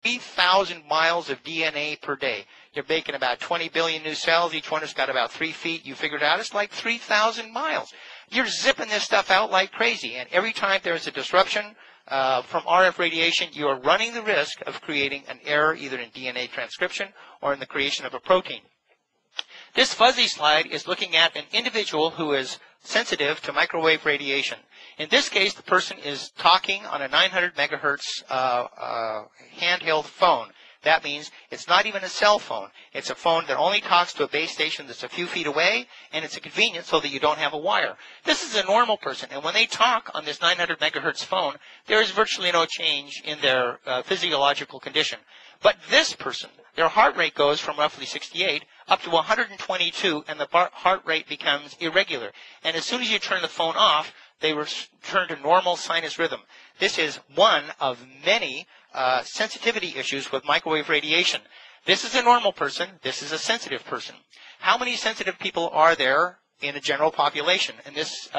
3,000 miles of DNA per day. You're making about 20 billion new cells. Each one has got about 3 feet. You figured out it's like 3,000 miles. You're zipping this stuff out like crazy. And every time there's a disruption from RF radiation, you are running the risk of creating an error either in DNA transcription or in the creation of a protein. This fuzzy slide is looking at an individual who is sensitive to microwave radiation. In this case, the person is talking on a 900 megahertz handheld phone. That means it's not even a cell phone. It's a phone that only talks to a base station that's a few feet away, and it's a convenience so that you don't have a wire. This is a normal person, and when they talk on this 900 megahertz phone, there is virtually no change in their physiological condition. But this person, their heart rate goes from roughly 68 up to 122, and the heart rate becomes irregular. And as soon as you turn the phone off, they return to normal sinus rhythm. This is one of many sensitivity issues with microwave radiation. This is a normal person. This is a sensitive person. How many sensitive people are there in a general population? And this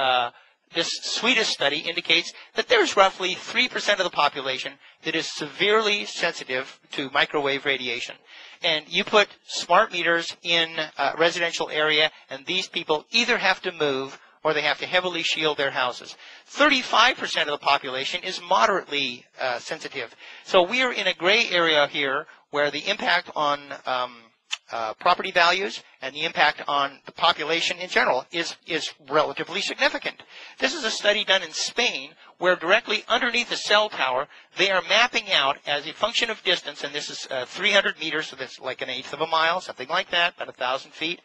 Swedish study indicates that there's roughly 3% of the population that is severely sensitive to microwave radiation. And you put smart meters in a residential area, and these people either have to move or they have to heavily shield their houses. 35% of the population is moderately sensitive. So we are in a gray area here where the impact on property values and the impact on the population in general is relatively significant. This is a study done in Spain where directly underneath the cell tower, they are mapping out as a function of distance, and this is 300 meters, so that's like an eighth of a mile, something like that, about 1,000 feet,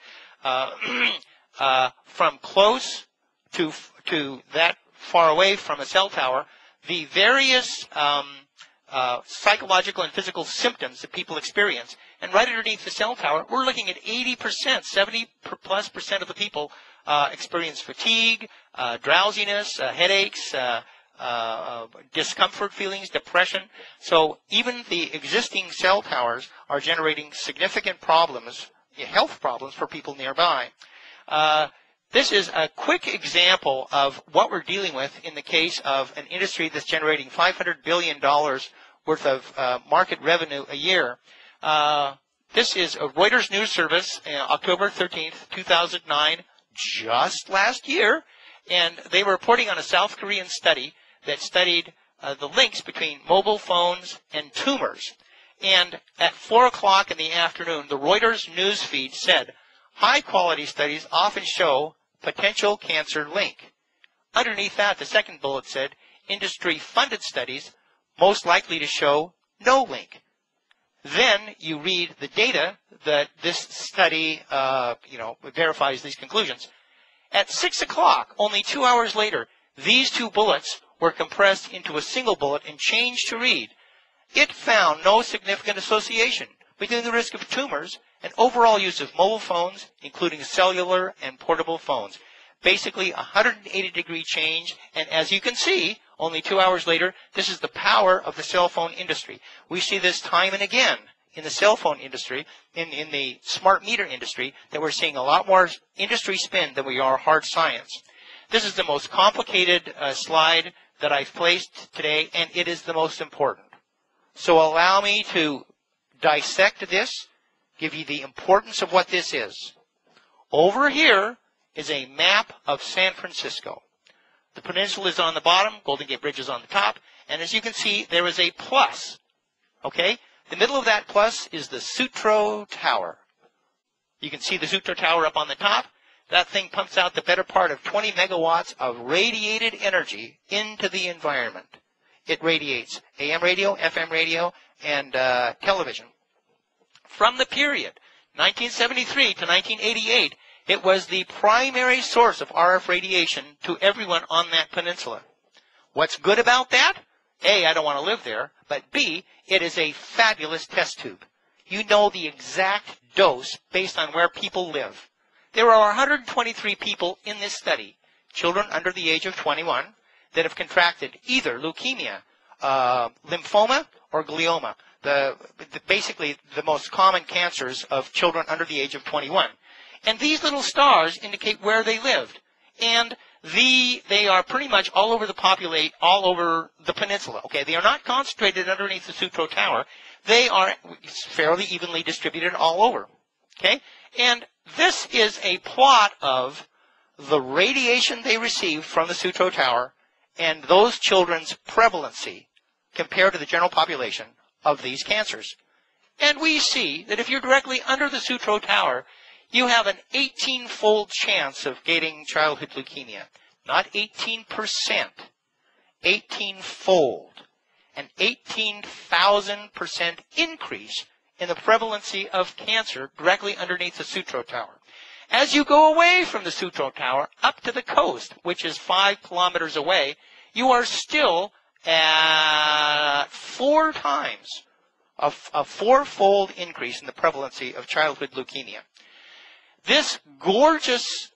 from close to that far away from a cell tower, the various psychological and physical symptoms that people experience. And right underneath the cell tower, we're looking at 80%, 70+% of the people experience fatigue, drowsiness, headaches, discomfort feelings, depression. So even the existing cell towers are generating significant problems, health problems for people nearby. This is a quick example of what we're dealing with in the case of an industry that's generating $500 billion worth of market revenue a year. This is a Reuters news service, October 13th, 2009, just last year, and they were reporting on a South Korean study that studied the links between mobile phones and tumors. And at 4 o'clock in the afternoon, the Reuters news feed said, high-quality studies often show potential cancer link. Underneath that, the second bullet said, industry-funded studies most likely to show no link. Then you read the data that this study, verifies these conclusions. At 6 o'clock, only 2 hours later, these two bullets were compressed into a single bullet and changed to read, it found no significant association between the risk of tumors and overall use of mobile phones, including cellular and portable phones. Basically, a 180-degree change, and as you can see, only 2 hours later, this is the power of the cell phone industry. We see this time and again in the cell phone industry, in the smart meter industry, that we're seeing a lot more industry spin than we are hard science. This is the most complicated slide that I've placed today, and it is the most important. So allow me to dissect this, give you the importance of what this is. Over here is a map of San Francisco. The peninsula is on the bottom, Golden Gate Bridge is on the top, and as you can see, there is a plus, okay? The middle of that plus is the Sutro Tower. You can see the Sutro Tower up on the top. That thing pumps out the better part of 20 megawatts of radiated energy into the environment. It radiates AM radio, FM radio, and television. From the period 1973 to 1988, it was the primary source of RF radiation to everyone on that peninsula. What's good about that? A, I don't want to live there, but B, it is a fabulous test tube. You know the exact dose based on where people live. There are 123 people in this study, children under the age of 21, that have contracted either leukemia, lymphoma, or glioma, basically the most common cancers of children under the age of 21. And these little stars indicate where they lived. And they are pretty much all over the peninsula. Okay, they are not concentrated underneath the Sutro Tower. they are fairly evenly distributed all over. Okay? And this is a plot of the radiation they received from the Sutro Tower and those children's prevalency compared to the general population of these cancers. And we see that if you're directly under the Sutro Tower, you have an 18-fold chance of getting childhood leukemia. Not 18%, 18-fold. An 18,000% increase in the prevalency of cancer directly underneath the Sutro Tower. As you go away from the Sutro Tower up to the coast, which is 5 kilometers away, you are still at 4 times, a 4-fold increase in the prevalency of childhood leukemia. This gorgeous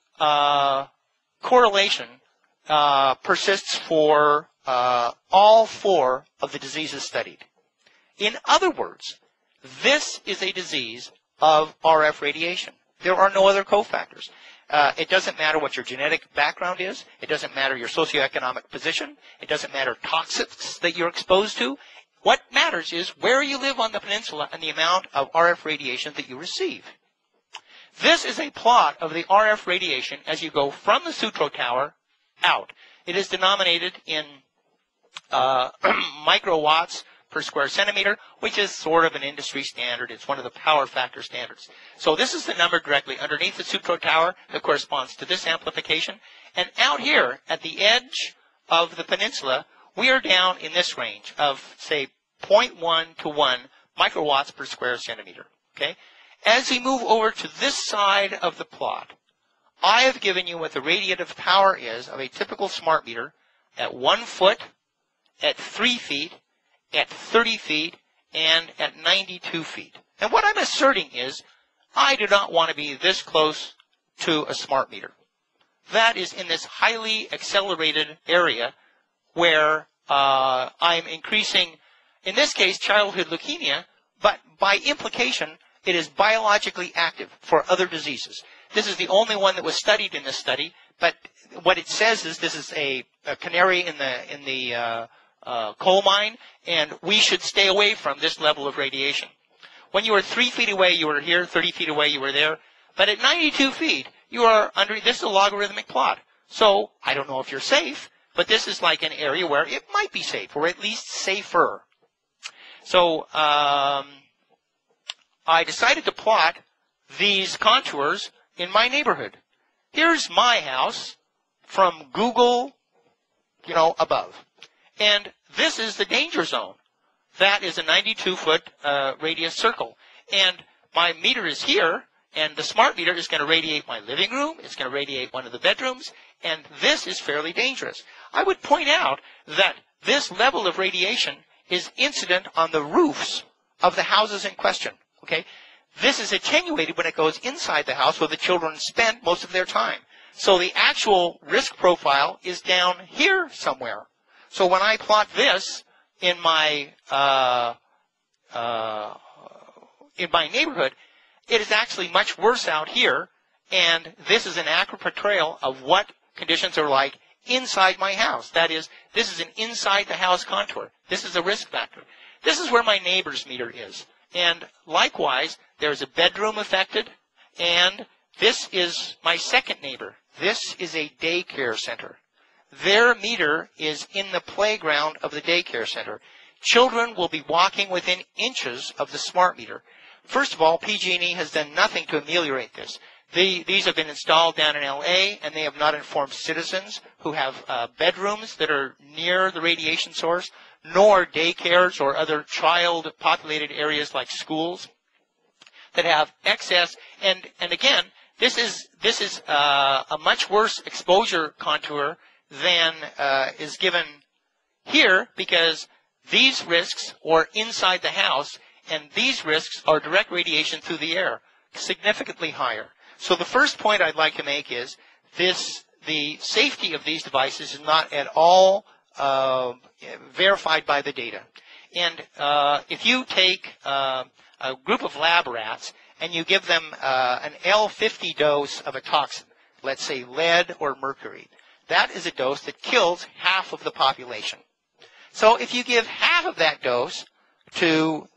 correlation persists for all 4 of the diseases studied. In other words, this is a disease of RF radiation. There are no other cofactors. It doesn't matter what your genetic background is. It doesn't matter your socioeconomic position. It doesn't matter toxics that you're exposed to. What matters is where you live on the peninsula and the amount of RF radiation that you receive. This is a plot of the RF radiation as you go from the Sutro Tower out. It is denominated in microwatts per square centimeter, which is sort of an industry standard. It's one of the power factor standards. So this is the number directly underneath the Sutro Tower that corresponds to this amplification. And out here at the edge of the peninsula, we are down in this range of, say, 0.1 to 1 microwatts per square centimeter. Okay? As we move over to this side of the plot, I have given you what the radiative power is of a typical smart meter at 1 foot, at 3 feet, at 30 feet, and at 92 feet. And what I'm asserting is I do not want to be this close to a smart meter. That is in this highly accelerated area where I'm increasing, in this case, childhood leukemia, but by implication, it is biologically active for other diseases. This is the only one that was studied in this study, but what it says is this is a canary in the coal mine, and we should stay away from this level of radiation. When you were 3 feet away, you were here, 30 feet away, you were there, but at 92 feet, you are under, this is a logarithmic plot. So, I don't know if you're safe, but this is like an area where it might be safe, or at least safer. So, I decided to plot these contours in my neighborhood. Here's my house from Google, above. And this is the danger zone. That is a 92-foot radius circle. And my meter is here, and the smart meter is going to radiate my living room. It's going to radiate one of the bedrooms, and this is fairly dangerous. I would point out that this level of radiation is incident on the roofs of the houses in question. Okay? This is attenuated when it goes inside the house where the children spend most of their time. So the actual risk profile is down here somewhere. So when I plot this in my neighborhood, it is actually much worse out here, and this is an accurate portrayal of what conditions are like inside my house. That is, this is an inside the house contour. This is a risk factor. This is where my neighbor's meter is. And likewise, there's a bedroom affected, and this is my second neighbor. This is a daycare center. Their meter is in the playground of the daycare center. Children will be walking within inches of the smart meter. First of all, PG&E has done nothing to ameliorate this. These have been installed down in LA, and they have not informed citizens who have bedrooms that are near the radiation source, nor daycares or other child-populated areas like schools that have excess. And again, this is a much worse exposure contour than is given here, because these risks are inside the house, and these risks are direct radiation through the air, significantly higher. So the first point I'd like to make is the safety of these devices is not at all verified by the data. And if you take a group of lab rats and you give them an L50 dose of a toxin, let's say lead or mercury, that is a dose that kills half of the population. So if you give half of that dose to